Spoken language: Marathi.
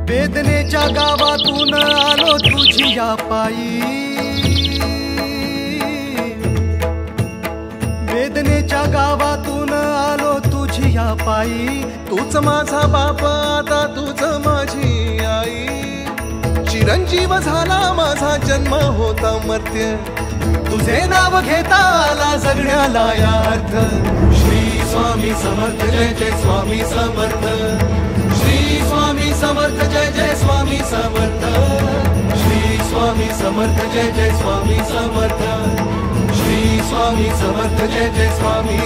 वेदनेच्या गावातून आलो तुझी या पायी, वेदनेच्या गावातून आलो तुझी या पायी। तूच माझा बाप आता तूच माझी आई, चिरंजीव झाला माझा जन्म होता मर्त्य, तुझे नाव घेता आला जगण्याला या अर्थ। श्री स्वामी समर्थ जय जय स्वामी समर्थ, श्री स्वामी समर्थ जय जय स्वामी समर्थ, श्री स्वामी समर्थ जय जय स्वामी समर्थ, श्री स्वामी समर्थ जय जय स्वामी